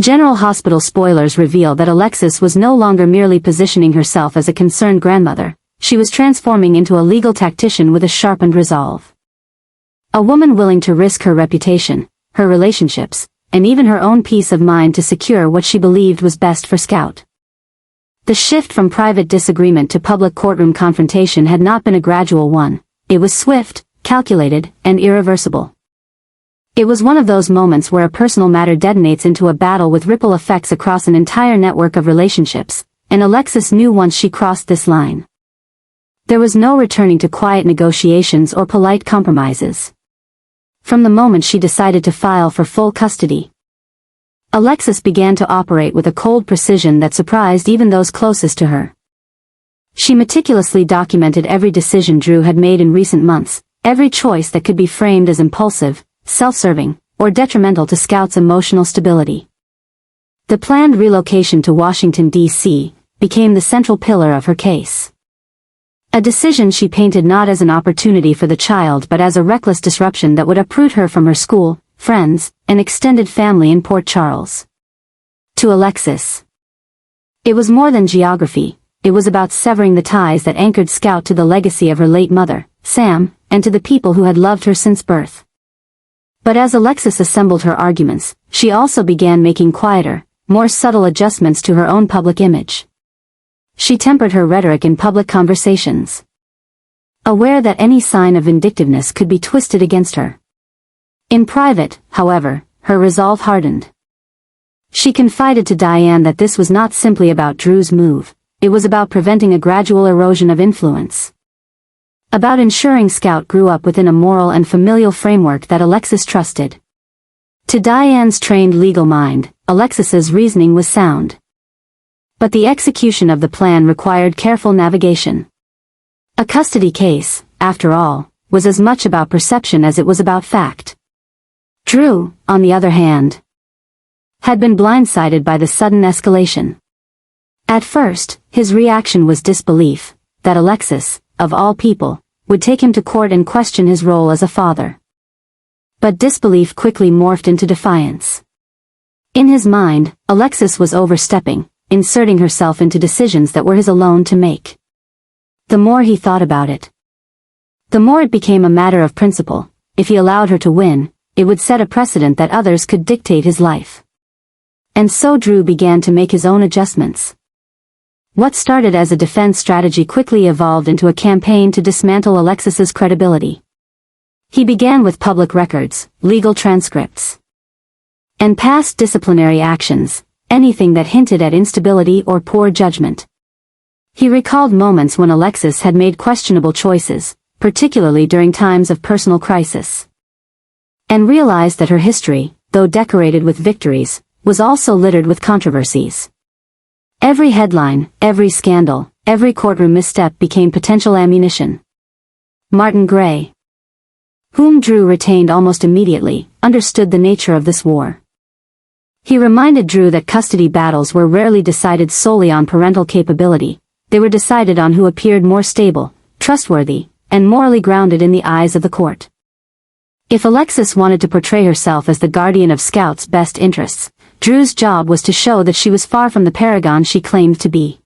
General Hospital spoilers reveal that Alexis was no longer merely positioning herself as a concerned grandmother, she was transforming into a legal tactician with a sharpened resolve. A woman willing to risk her reputation, her relationships, and even her own peace of mind to secure what she believed was best for Scout. The shift from private disagreement to public courtroom confrontation had not been a gradual one, it was swift, calculated, and irreversible. It was one of those moments where a personal matter detonates into a battle with ripple effects across an entire network of relationships, and Alexis knew once she crossed this line. There was no returning to quiet negotiations or polite compromises. From the moment she decided to file for full custody, Alexis began to operate with a cold precision that surprised even those closest to her. She meticulously documented every decision Drew had made in recent months, every choice that could be framed as impulsive, self-serving, or detrimental to Scout's emotional stability. The planned relocation to Washington, D.C., became the central pillar of her case. A decision she painted not as an opportunity for the child but as a reckless disruption that would uproot her from her school, friends, and extended family in Port Charles. To Alexis, it was more than geography, it was about severing the ties that anchored Scout to the legacy of her late mother, Sam, and to the people who had loved her since birth. But as Alexis assembled her arguments, she also began making quieter, more subtle adjustments to her own public image. She tempered her rhetoric in public conversations, aware that any sign of vindictiveness could be twisted against her. In private, however, her resolve hardened. She confided to Diane that this was not simply about Drew's move, it was about preventing a gradual erosion of influence. About ensuring Scout grew up within a moral and familial framework that Alexis trusted. To Diane's trained legal mind, Alexis's reasoning was sound. But the execution of the plan required careful navigation. A custody case, after all, was as much about perception as it was about fact. Drew, on the other hand, had been blindsided by the sudden escalation. At first, his reaction was disbelief, that Alexis, of all people, would take him to court and question his role as a father. But disbelief quickly morphed into defiance. In his mind, Alexis was overstepping, inserting herself into decisions that were his alone to make. The more he thought about it, the more it became a matter of principle. If he allowed her to win, it would set a precedent that others could dictate his life. And so Drew began to make his own adjustments. What started as a defense strategy quickly evolved into a campaign to dismantle Alexis's credibility. He began with public records, legal transcripts, and past disciplinary actions, anything that hinted at instability or poor judgment. He recalled moments when Alexis had made questionable choices, particularly during times of personal crisis, and realized that her history, though decorated with victories, was also littered with controversies. Every headline, every scandal, every courtroom misstep became potential ammunition. Martin Gray, whom Drew retained almost immediately, understood the nature of this war. He reminded Drew that custody battles were rarely decided solely on parental capability, they were decided on who appeared more stable, trustworthy, and morally grounded in the eyes of the court. If Alexis wanted to portray herself as the guardian of Scout's best interests, Drew's job was to show that she was far from the paragon she claimed to be.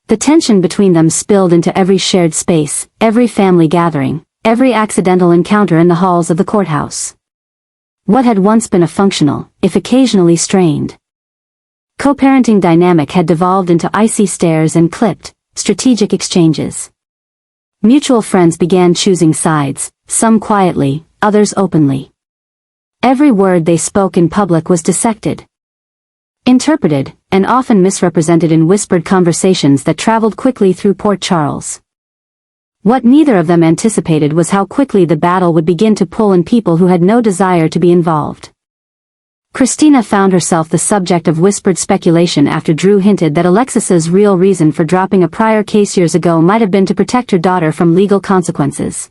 The tension between them spilled into every shared space, every family gathering, every accidental encounter in the halls of the courthouse. What had once been a functional, if occasionally strained, co-parenting dynamic had devolved into icy stares and clipped, strategic exchanges. Mutual friends began choosing sides, some quietly, others openly. Every word they spoke in public was dissected, interpreted, and often misrepresented in whispered conversations that traveled quickly through Port Charles. What neither of them anticipated was how quickly the battle would begin to pull in people who had no desire to be involved. Christina found herself the subject of whispered speculation after Drew hinted that Alexis's real reason for dropping a prior case years ago might have been to protect her daughter from legal consequences.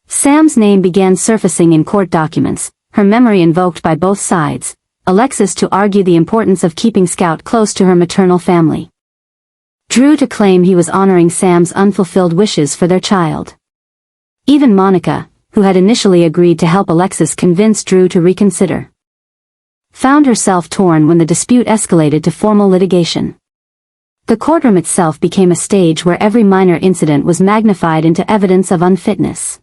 Sam's name began surfacing in court documents, her memory invoked by both sides, Alexis to argue the importance of keeping Scout close to her maternal family, Drew to claim he was honoring Sam's unfulfilled wishes for their child. Even Monica, who had initially agreed to help Alexis, convinced Drew to reconsider. found herself torn when the dispute escalated to formal litigation. The courtroom itself became a stage where every minor incident was magnified into evidence of unfitness.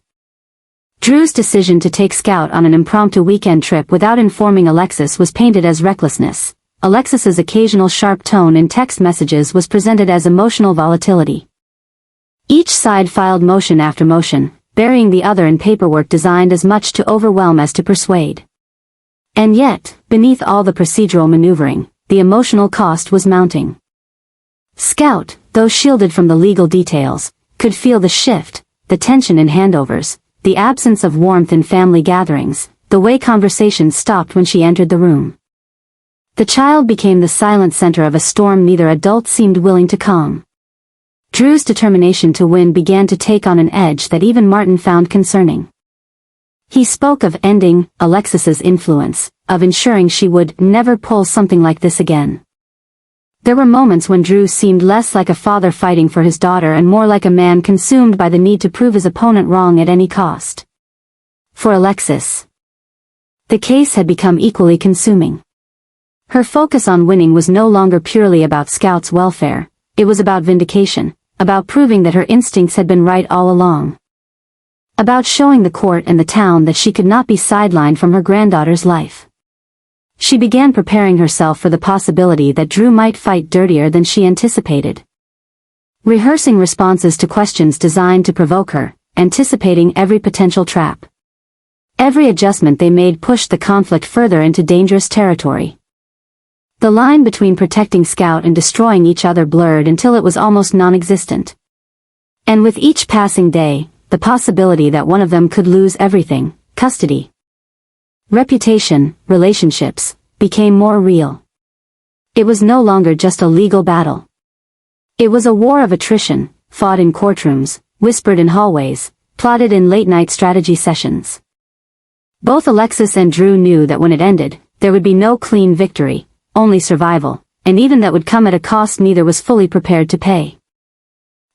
Drew's decision to take Scout on an impromptu weekend trip without informing Alexis was painted as recklessness. Alexis's occasional sharp tone in text messages was presented as emotional volatility. Each side filed motion after motion, burying the other in paperwork designed as much to overwhelm as to persuade. And yet, beneath all the procedural maneuvering, the emotional cost was mounting. Scout, though shielded from the legal details, could feel the shift, the tension in handovers, the absence of warmth in family gatherings, the way conversations stopped when she entered the room. The child became the silent center of a storm neither adult seemed willing to calm. Drew's determination to win began to take on an edge that even Martin found concerning. He spoke of ending Alexis's influence, of ensuring she would never pull something like this again. There were moments when Drew seemed less like a father fighting for his daughter and more like a man consumed by the need to prove his opponent wrong at any cost. For Alexis, the case had become equally consuming. Her focus on winning was no longer purely about Scout's welfare, it was about vindication, about proving that her instincts had been right all along. About showing the court and the town that she could not be sidelined from her granddaughter's life. She began preparing herself for the possibility that Drew might fight dirtier than she anticipated. Rehearsing responses to questions designed to provoke her, anticipating every potential trap. Every adjustment they made pushed the conflict further into dangerous territory. The line between protecting Scout and destroying each other blurred until it was almost non-existent. And with each passing day, the possibility that one of them could lose everything, custody, reputation, relationships, became more real. It was no longer just a legal battle. It was a war of attrition, fought in courtrooms, whispered in hallways, plotted in late-night strategy sessions. Both Alexis and Drew knew that when it ended, there would be no clean victory, only survival, and even that would come at a cost neither was fully prepared to pay.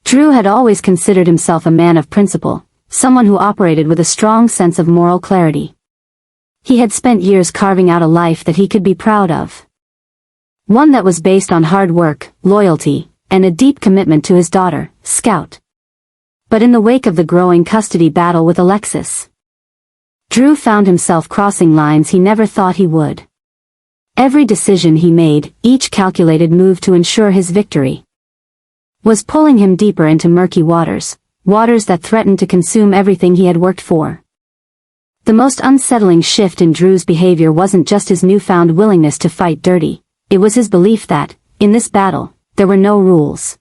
Drew had always considered himself a man of principle, someone who operated with a strong sense of moral clarity. He had spent years carving out a life that he could be proud of. One that was based on hard work, loyalty, and a deep commitment to his daughter, Scout. But in the wake of the growing custody battle with Alexis, Drew found himself crossing lines he never thought he would. Every decision he made, each calculated move to ensure his victory, was pulling him deeper into murky waters, waters that threatened to consume everything he had worked for. The most unsettling shift in Drew's behavior wasn't just his newfound willingness to fight dirty, it was his belief that, in this battle, there were no rules.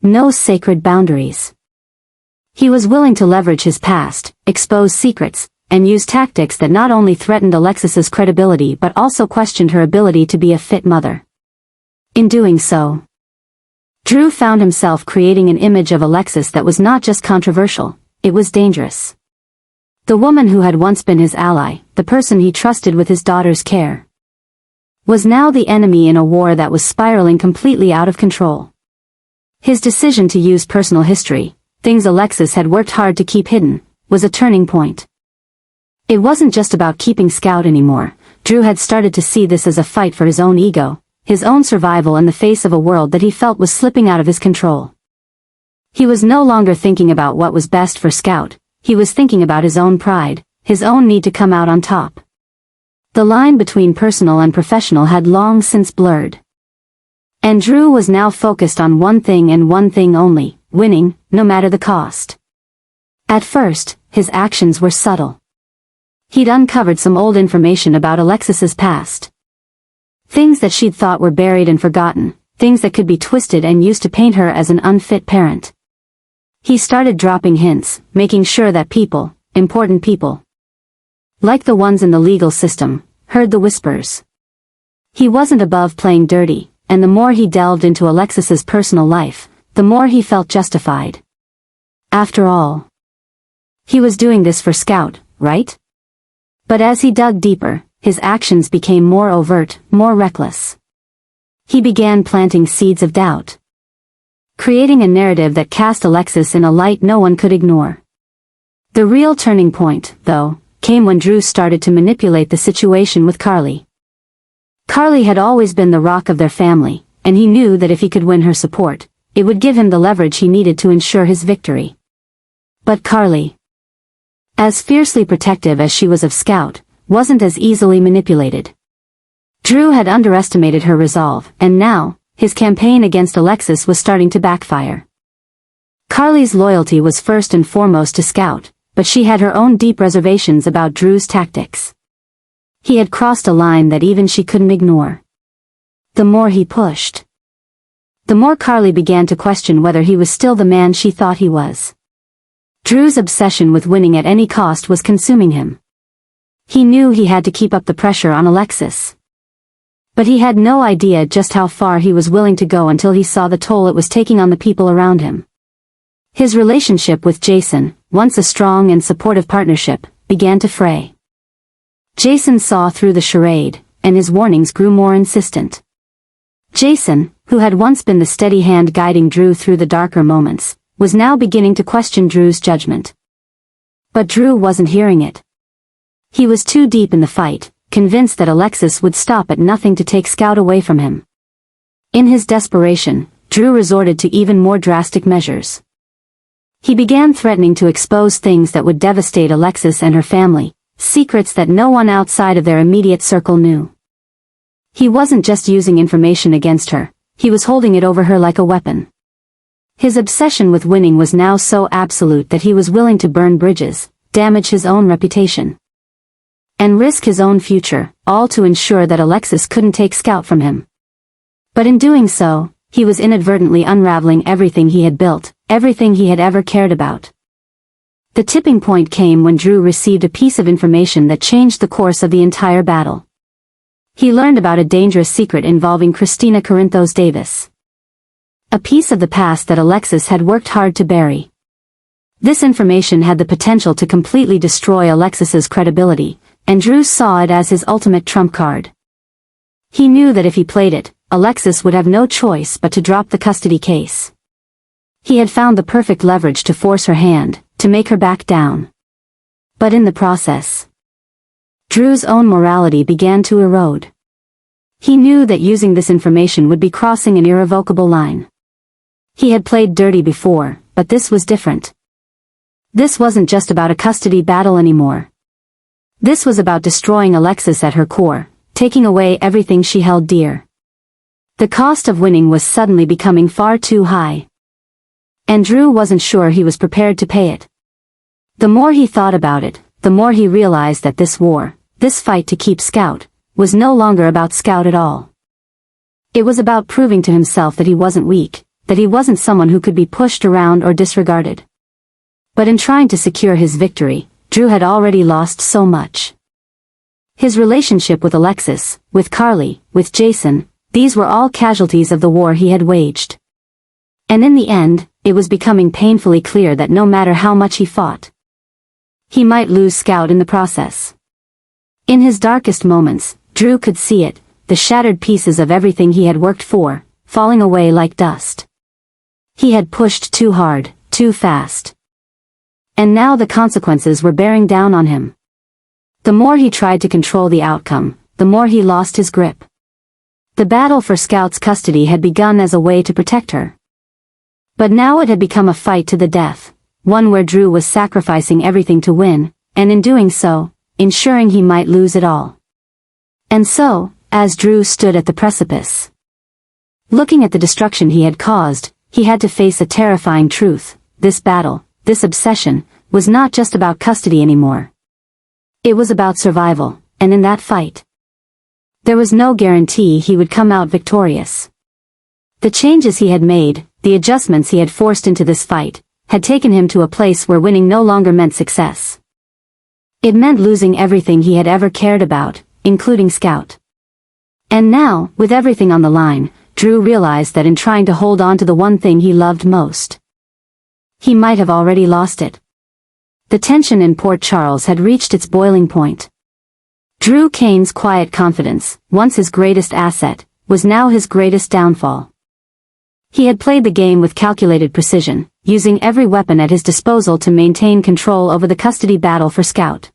No sacred boundaries. He was willing to leverage his past, expose secrets, and use tactics that not only threatened Alexis's credibility but also questioned her ability to be a fit mother. In doing so, Drew found himself creating an image of Alexis that was not just controversial, it was dangerous. The woman who had once been his ally, the person he trusted with his daughter's care, was now the enemy in a war that was spiraling completely out of control. His decision to use personal history, things Alexis had worked hard to keep hidden, was a turning point. It wasn't just about keeping Scout anymore. Drew had started to see this as a fight for his own ego, his own survival in the face of a world that he felt was slipping out of his control. He was no longer thinking about what was best for Scout. He was thinking about his own pride, his own need to come out on top. The line between personal and professional had long since blurred. And Drew was now focused on one thing and one thing only, winning, no matter the cost. At first, his actions were subtle. He'd uncovered some old information about Alexis's past. Things that she'd thought were buried and forgotten, things that could be twisted and used to paint her as an unfit parent. He started dropping hints, making sure that people, important people, like the ones in the legal system, heard the whispers. He wasn't above playing dirty, and the more he delved into Alexis's personal life, the more he felt justified. After all, he was doing this for Scout, right? But as he dug deeper, his actions became more overt, more reckless. He began planting seeds of doubt, creating a narrative that cast Alexis in a light no one could ignore. The real turning point, though, came when Drew started to manipulate the situation with Carly. Carly had always been the rock of their family, and he knew that if he could win her support, it would give him the leverage he needed to ensure his victory. But Carly, as fiercely protective as she was of Scout, wasn't as easily manipulated. Drew had underestimated her resolve, and now, his campaign against Alexis was starting to backfire. Carly's loyalty was first and foremost to Scout, but she had her own deep reservations about Drew's tactics. He had crossed a line that even she couldn't ignore. The more he pushed, the more Carly began to question whether he was still the man she thought he was. Drew's obsession with winning at any cost was consuming him. He knew he had to keep up the pressure on Alexis. But he had no idea just how far he was willing to go until he saw the toll it was taking on the people around him. His relationship with Jason, once a strong and supportive partnership, began to fray. Jason saw through the charade, and his warnings grew more insistent. Jason, who had once been the steady hand guiding Drew through the darker moments, was now beginning to question Drew's judgment. But Drew wasn't hearing it. He was too deep in the fight, convinced that Alexis would stop at nothing to take Scout away from him. In his desperation, Drew resorted to even more drastic measures. He began threatening to expose things that would devastate Alexis and her family, secrets that no one outside of their immediate circle knew. He wasn't just using information against her, he was holding it over her like a weapon. His obsession with winning was now so absolute that he was willing to burn bridges, damage his own reputation, and risk his own future, all to ensure that Alexis couldn't take Scout from him. But in doing so, he was inadvertently unraveling everything he had built, everything he had ever cared about. The tipping point came when Drew received a piece of information that changed the course of the entire battle. He learned about a dangerous secret involving Christina Corinthos Davis. A piece of the past that Alexis had worked hard to bury. This information had the potential to completely destroy Alexis's credibility, and Drew saw it as his ultimate trump card. He knew that if he played it, Alexis would have no choice but to drop the custody case. He had found the perfect leverage to force her hand, to make her back down. But in the process, Drew's own morality began to erode. He knew that using this information would be crossing an irrevocable line. He had played dirty before, but this was different. This wasn't just about a custody battle anymore. This was about destroying Alexis at her core, taking away everything she held dear. The cost of winning was suddenly becoming far too high. And Drew wasn't sure he was prepared to pay it. The more he thought about it, the more he realized that this war, this fight to keep Scout, was no longer about Scout at all. It was about proving to himself that he wasn't weak, that he wasn't someone who could be pushed around or disregarded. But in trying to secure his victory, Drew had already lost so much. His relationship with Alexis, with Carly, with Jason, these were all casualties of the war he had waged. And in the end, it was becoming painfully clear that no matter how much he fought, he might lose Scout in the process. In his darkest moments, Drew could see it, the shattered pieces of everything he had worked for, falling away like dust. He had pushed too hard, too fast. And now the consequences were bearing down on him. The more he tried to control the outcome, the more he lost his grip. The battle for Scout's custody had begun as a way to protect her. But now it had become a fight to the death, one where Drew was sacrificing everything to win, and in doing so, ensuring he might lose it all. And so, as Drew stood at the precipice, looking at the destruction he had caused, he had to face a terrifying truth. This battle, this obsession, was not just about custody anymore. It was about survival, and in that fight, there was no guarantee he would come out victorious. The changes he had made, the adjustments he had forced into this fight, had taken him to a place where winning no longer meant success. It meant losing everything he had ever cared about, including Scout. And now, with everything on the line, Drew realized that in trying to hold on to the one thing he loved most, he might have already lost it. The tension in Port Charles had reached its boiling point. Drew Kane's quiet confidence, once his greatest asset, was now his greatest downfall. He had played the game with calculated precision, using every weapon at his disposal to maintain control over the custody battle for Scout.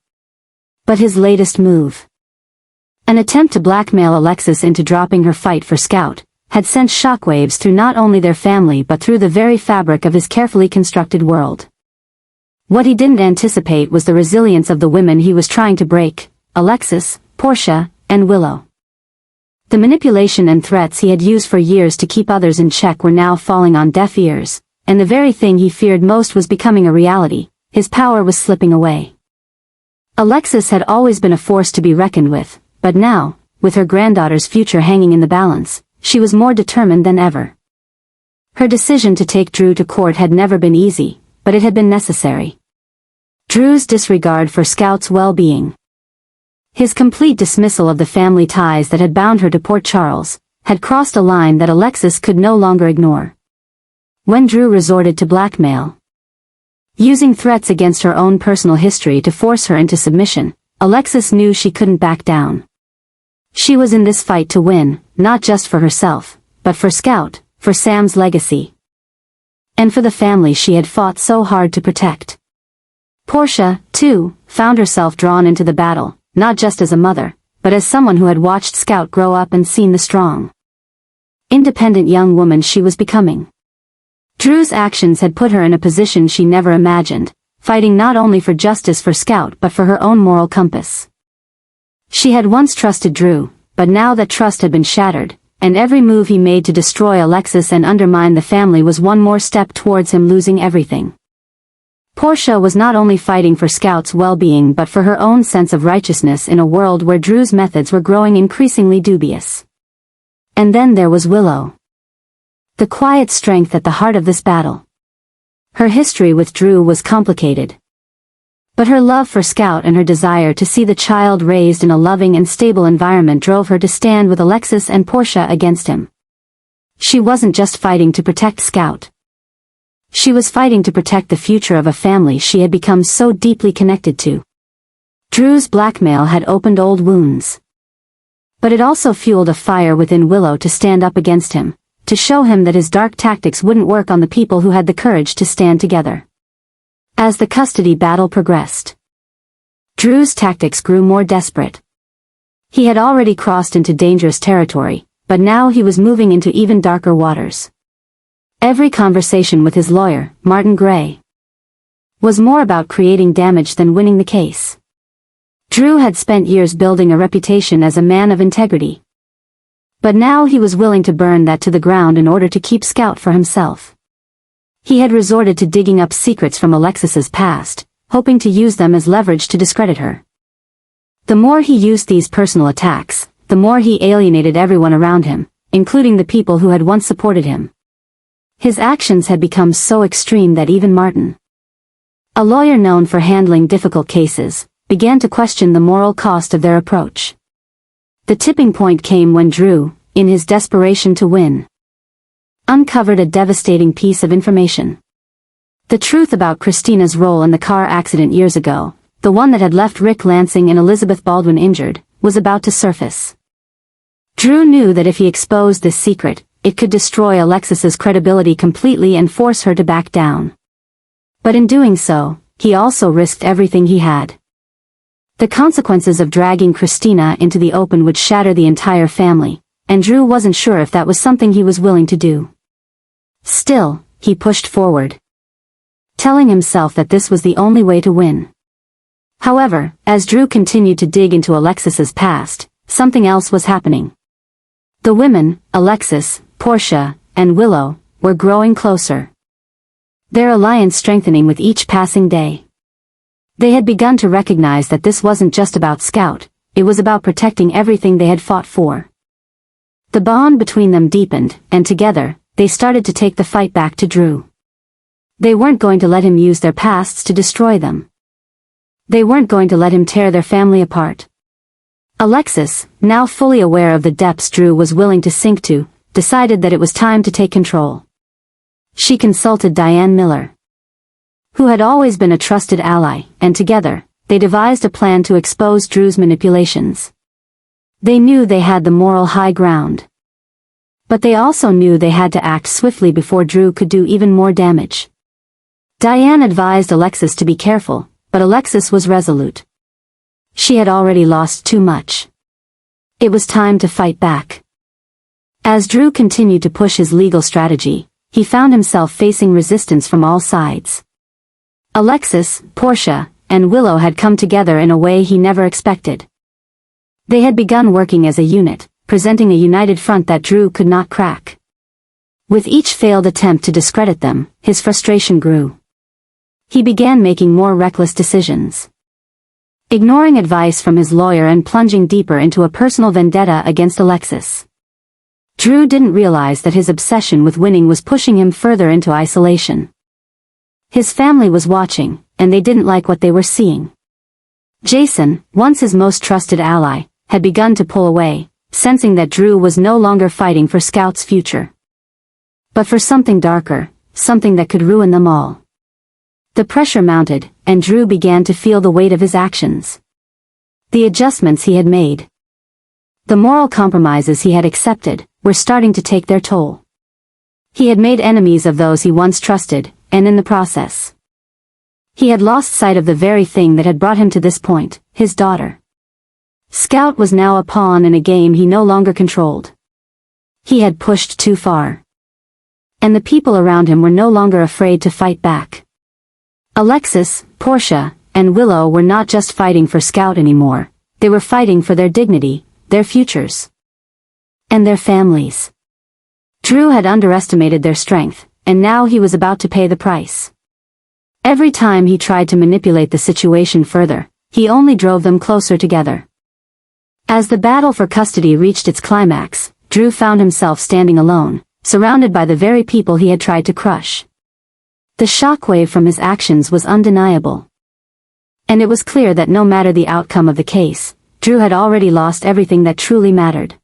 But his latest move, An attempt to blackmail Alexis into dropping her fight for Scout had sent shockwaves through not only their family but through the very fabric of his carefully constructed world. What he didn't anticipate was the resilience of the women he was trying to break: Alexis, Portia, and Willow. The manipulation and threats he had used for years to keep others in check were now falling on deaf ears, and the very thing he feared most was becoming a reality. His power was slipping away. Alexis had always been a force to be reckoned with, but now, with her granddaughter's future hanging in the balance, she was more determined than ever. Her decision to take Drew to court had never been easy, but it had been necessary. Drew's disregard for Scout's well-being, his complete dismissal of the family ties that had bound her to Port Charles, had crossed a line that Alexis could no longer ignore. When Drew resorted to blackmail, using threats against her own personal history to force her into submission, Alexis knew she couldn't back down. She was in this fight to win, not just for herself, but for Scout, for Sam's legacy, and for the family she had fought so hard to protect. Portia, too, found herself drawn into the battle, not just as a mother, but as someone who had watched Scout grow up and seen the strong, independent young woman she was becoming. Drew's actions had put her in a position she never imagined, fighting not only for justice for Scout but for her own moral compass. She had once trusted Drew, but now that trust had been shattered, and every move he made to destroy Alexis and undermine the family was one more step towards him losing everything. Portia was not only fighting for Scout's well-being but for her own sense of righteousness in a world where Drew's methods were growing increasingly dubious. And then there was Willow, the quiet strength at the heart of this battle. Her history with Drew was complicated, but her love for Scout and her desire to see the child raised in a loving and stable environment drove her to stand with Alexis and Portia against him. She wasn't just fighting to protect Scout. She was fighting to protect the future of a family she had become so deeply connected to. Drew's blackmail had opened old wounds, but it also fueled a fire within Willow to stand up against him, to show him that his dark tactics wouldn't work on the people who had the courage to stand together. As the custody battle progressed, Drew's tactics grew more desperate. He had already crossed into dangerous territory, but now he was moving into even darker waters. Every conversation with his lawyer, Martin Gray, was more about creating damage than winning the case. Drew had spent years building a reputation as a man of integrity, but now he was willing to burn that to the ground in order to keep Scout for himself. He had resorted to digging up secrets from Alexis's past, hoping to use them as leverage to discredit her. The more he used these personal attacks, the more he alienated everyone around him, including the people who had once supported him. His actions had become so extreme that even Martin, a lawyer known for handling difficult cases, began to question the moral cost of their approach. The tipping point came when Drew, in his desperation to win, uncovered a devastating piece of information. The truth about Christina's role in the car accident years ago, the one that had left Rick Lansing and Elizabeth Baldwin injured, was about to surface. Drew knew that if he exposed this secret, it could destroy Alexis's credibility completely and force her to back down. But in doing so, he also risked everything he had. The consequences of dragging Christina into the open would shatter the entire family, and Drew wasn't sure if that was something he was willing to do. Still, he pushed forward, telling himself that this was the only way to win. However, as Drew continued to dig into Alexis's past, something else was happening. The women, Alexis, Portia, and Willow, were growing closer, their alliance strengthening with each passing day. They had begun to recognize that this wasn't just about Scout, it was about protecting everything they had fought for. The bond between them deepened, and together, they started to take the fight back to Drew. They weren't going to let him use their pasts to destroy them. They weren't going to let him tear their family apart. Alexis, now fully aware of the depths Drew was willing to sink to, decided that it was time to take control. She consulted Diane Miller, who had always been a trusted ally, and together, they devised a plan to expose Drew's manipulations. They knew they had the moral high ground, but they also knew they had to act swiftly before Drew could do even more damage. Diane advised Alexis to be careful, but Alexis was resolute. She had already lost too much. It was time to fight back. As Drew continued to push his legal strategy, he found himself facing resistance from all sides. Alexis, Portia, and Willow had come together in a way he never expected. They had begun working as a unit, presenting a united front that Drew could not crack. With each failed attempt to discredit them, his frustration grew. He began making more reckless decisions. Ignoring advice from his lawyer and plunging deeper into a personal vendetta against Alexis. Drew didn't realize that his obsession with winning was pushing him further into isolation. His family was watching, and they didn't like what they were seeing. Jason, once his most trusted ally, had begun to pull away, sensing that Drew was no longer fighting for Scout's future, but for something darker, something that could ruin them all. The pressure mounted, and Drew began to feel the weight of his actions. The adjustments he had made, the moral compromises he had accepted, were starting to take their toll. He had made enemies of those he once trusted, and in the process, he had lost sight of the very thing that had brought him to this point, his daughter. Scout was now a pawn in a game he no longer controlled. He had pushed too far. And the people around him were no longer afraid to fight back. Alexis, Portia, and Willow were not just fighting for Scout anymore, they were fighting for their dignity, their futures, and their families. Drew had underestimated their strength, and now he was about to pay the price. Every time he tried to manipulate the situation further, he only drove them closer together. As the battle for custody reached its climax, Drew found himself standing alone, surrounded by the very people he had tried to crush. The shockwave from his actions was undeniable. And it was clear that no matter the outcome of the case, Drew had already lost everything that truly mattered.